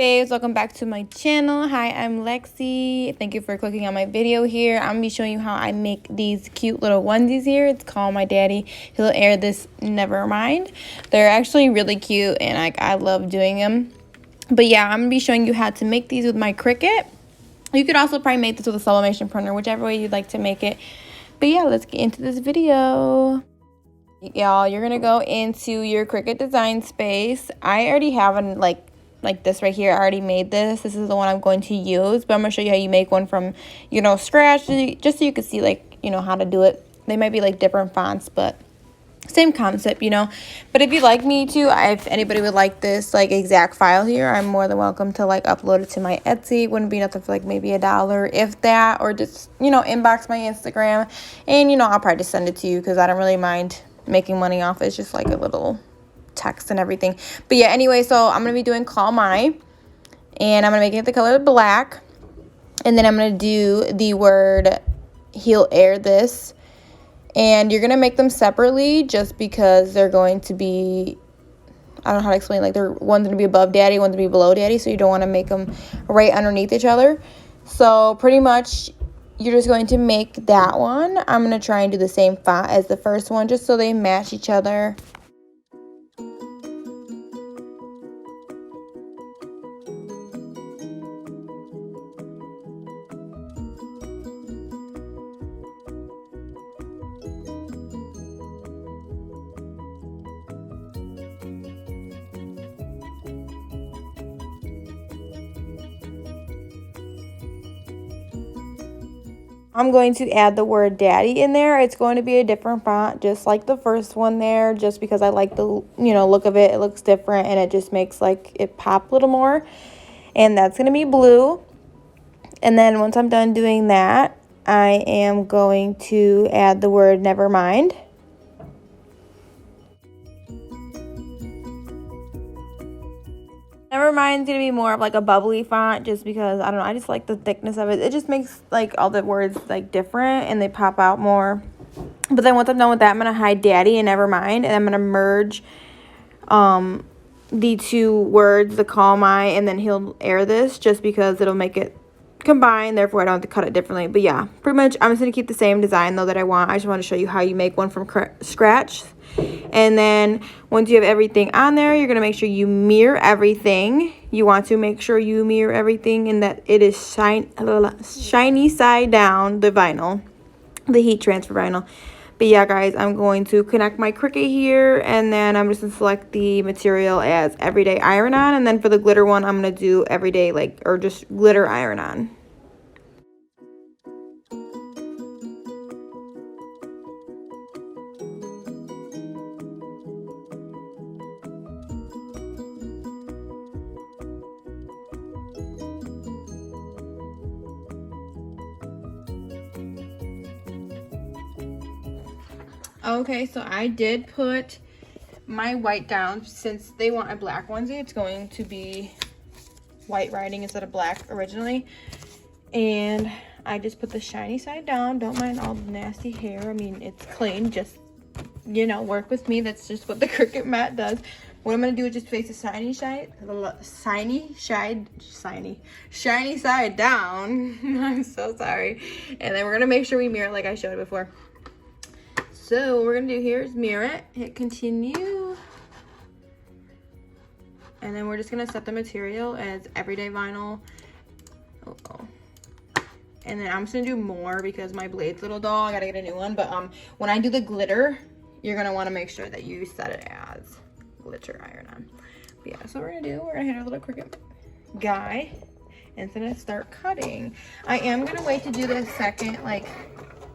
Babes, welcome back to my channel. Hi, I'm Lexi. Thank you for clicking on my video here. I'm gonna be showing you how I make these cute little onesies here. It's called My Daddy He'll Air This Nevermind. They're actually really cute and I love doing them. But yeah, I'm gonna be showing you how to make these with my Cricut. You could also probably make this with a sublimation printer, whichever way you'd like to make it. But yeah, let's get into this video. Y'all, you're gonna go into your Cricut design space. I already have an like this right here. I already made this. This is the one I'm going to use, but I'm gonna show you how you make one from, scratch, just so you can see how to do it. They might be like different fonts, but same concept, But if you'd like me to, if anybody would like this exact file here, I'm more than welcome to upload it to my Etsy. It wouldn't be nothing for maybe $1, if that, or just inbox my Instagram, and I'll probably just send it to you because I don't really mind making money off it. It's just a little text and everything. But yeah, anyway, so I'm gonna be doing Call My, and I'm gonna make it the color black, and then I'm gonna do the word He'll Air This, and you're gonna make them separately just because they're going to be, I don't know how to explain, one's gonna be above daddy, one's gonna be below daddy, so you don't want to make them right underneath each other. So pretty much you're just going to make that one. I'm gonna try and do the same font as the first one just so they match each other. I'm going to add the word daddy in there. It's going to be a different font, just like the first one there, just because I like the, look of it. It looks different, and it just makes, it pop a little more. And that's going to be blue. And then once I'm done doing that, I am going to add the word Nevermind. Nevermind's gonna be more of a bubbly font, just because I don't know, I just like the thickness of it. It just makes all the words different and they pop out more. But then once I'm done with that, I'm gonna hide daddy and Nevermind, and I'm gonna merge the two words, the Call My and then He'll Air This, just because it'll make it combine, therefore I don't have to cut it differently. But yeah, pretty much I'm just gonna keep the same design though that I want. I just want to show you how you make one from scratch. And then once you have everything on there, you're gonna make sure you mirror everything. You want to make sure you mirror everything and that it is shiny side down, the vinyl, the heat transfer vinyl. But yeah, guys, I'm going to connect my Cricut here, and then I'm just gonna select the material as everyday iron on, and then for the glitter one, I'm gonna do everyday or just glitter iron on. Okay, so I did put my white down. Since they want a black onesie, it's going to be white writing instead of black originally. And I just put the shiny side down. Don't mind all the nasty hair. I mean, it's clean. Just, work with me. That's just what the Cricut mat does. What I'm going to do is just face the shiny side down. I'm so sorry. And then we're going to make sure we mirror it like I showed before. So what we're going to do here is mirror it, hit continue, and then we're just going to set the material as everyday vinyl. And then I'm just going to do more because my blade's a little dull. I got to get a new one. But when I do the glitter, you're going to want to make sure that you set it as glitter iron on. But yeah, so what we're going to do, we're going to hit our little Cricut guy, and it's going to start cutting. I am going to wait to do the second,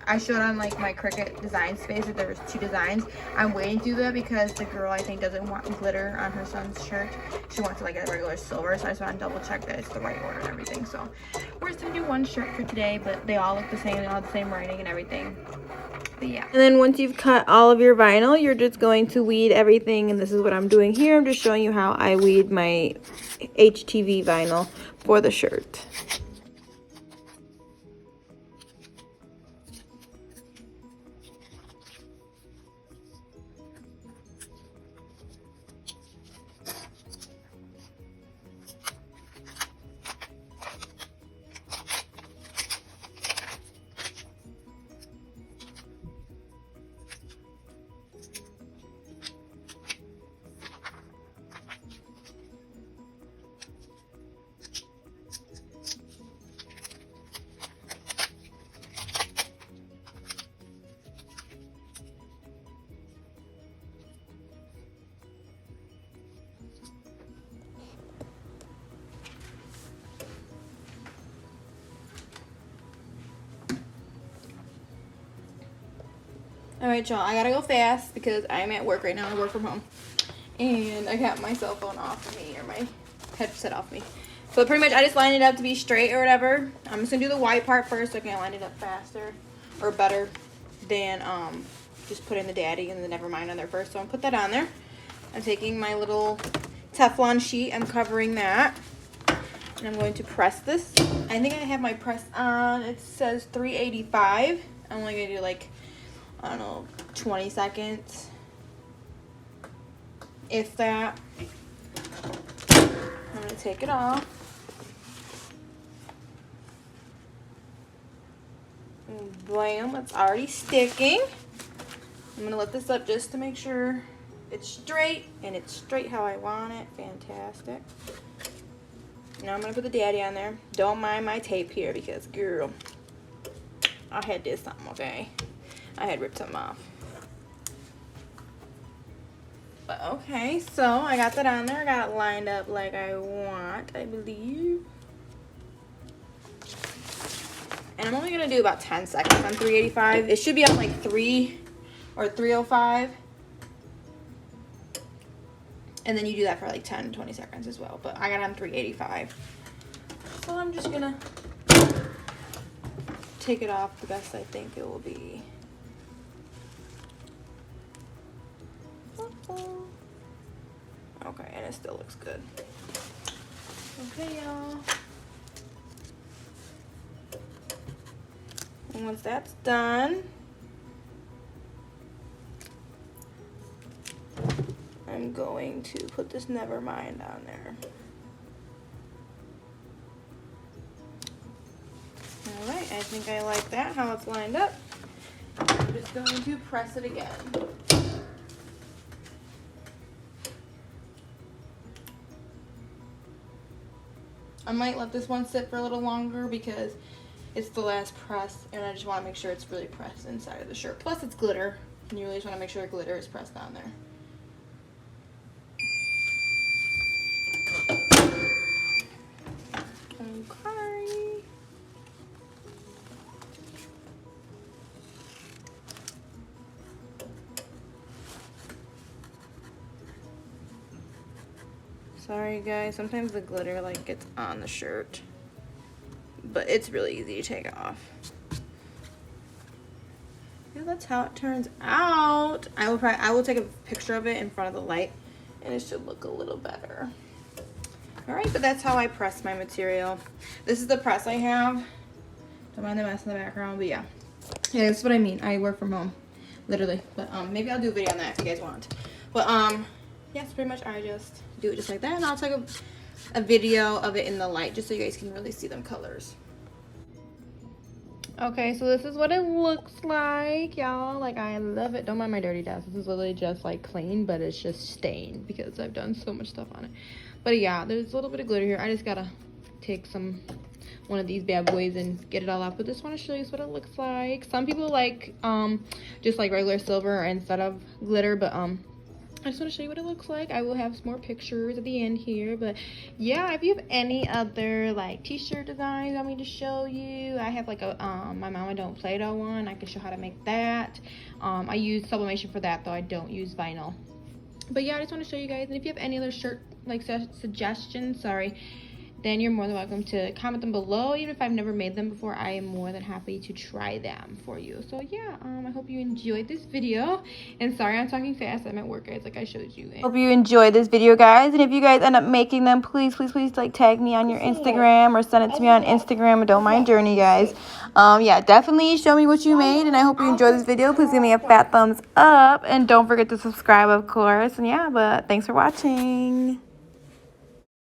I showed on my Cricut design space that there was 2 designs. I'm waiting to do that because the girl I think doesn't want glitter on her son's shirt. She wants a regular silver, so I just want to double check that it's the right order and everything. So we're just gonna do one shirt for today, but they all look the same. They all have the same writing and everything. But yeah. And then once you've cut all of your vinyl, you're just going to weed everything, and this is what I'm doing here. I'm just showing you how I weed my HTV vinyl for the shirt. All right, y'all, I gotta go fast because I'm at work right now. I work from home. And I got my cell phone off of me, or my headset off me. So pretty much I just lined it up to be straight or whatever. I'm just gonna do the white part first so I can line it up faster or better than just putting the daddy and the Nevermind on there first. So I'm gonna put that on there. I'm taking my little Teflon sheet, I'm covering that. And I'm going to press this. I think I have my press on, it says 385. I'm only gonna do like, I don't know, 20 seconds. If that. I'm gonna take it off. And blam, it's already sticking. I'm gonna lift this up just to make sure it's straight, and it's straight how I want it. Fantastic. Now I'm gonna put the daddy on there. Don't mind my tape here because, girl, I had did something, okay? I had ripped something off. But okay, so I got that on there. I got it lined up like I want, I believe. And I'm only gonna do about 10 seconds on 385. It should be on like 3 or 305. And then you do that for like 10, 20 seconds as well. But I got on 385. So I'm just gonna take it off the best I think it will be. Okay, and it still looks good. Okay, y'all. And once that's done, I'm going to put this Nevermind on there. Alright, I think I like that, how it's lined up. I'm just going to press it again. I might let this one sit for a little longer because it's the last press, and I just want to make sure it's really pressed inside of the shirt. Plus it's glitter, and you really just want to make sure the glitter is pressed on there. Okay. Sorry guys, sometimes the glitter like gets on the shirt, but it's really easy to take off. Yeah, that's how it turns out. I will take a picture of it in front of the light, and it should look a little better. All right, but that's how I press my material. This is the press I have. Don't mind the mess in the background, but yeah, that's what I mean. I work from home, literally. But maybe I'll do a video on that if you guys want. But yes, pretty much I just do it just like that, and I'll take a video of it in the light just so you guys can really see them colors. Okay, so this is what it looks like, y'all. Like, I love it. Don't mind my dirty desk. This is literally just like clean, but it's just stained because I've done so much stuff on it. But yeah, there's a little bit of glitter here. I just gotta take one of these bad boys and get it all up. But just want to show you what it looks like. Some people like just like regular silver instead of glitter, but I just want to show you what it looks like. I will have some more pictures at the end here, but yeah, if you have any other like t-shirt designs you want me to show you, I have like a my Mama Don't Play-Doh one. I can show how to make that. I use sublimation for that though. I don't use vinyl. But yeah, I just want to show you guys, and if you have any other shirt like suggestions, then you're more than welcome to comment them below. Even if I've never made them before, I am more than happy to try them for you. So yeah, I hope you enjoyed this video. And sorry I'm talking fast. I'm at work, guys, like I showed you. Hope you enjoyed this video, guys. And if you guys end up making them, please like tag me on your Instagram or send it to me on Instagram. Don't mind Journey, guys. Yeah, definitely show me what you made, and I hope you enjoyed this video. Please give me a fat thumbs up, and don't forget to subscribe, of course. And yeah, but thanks for watching.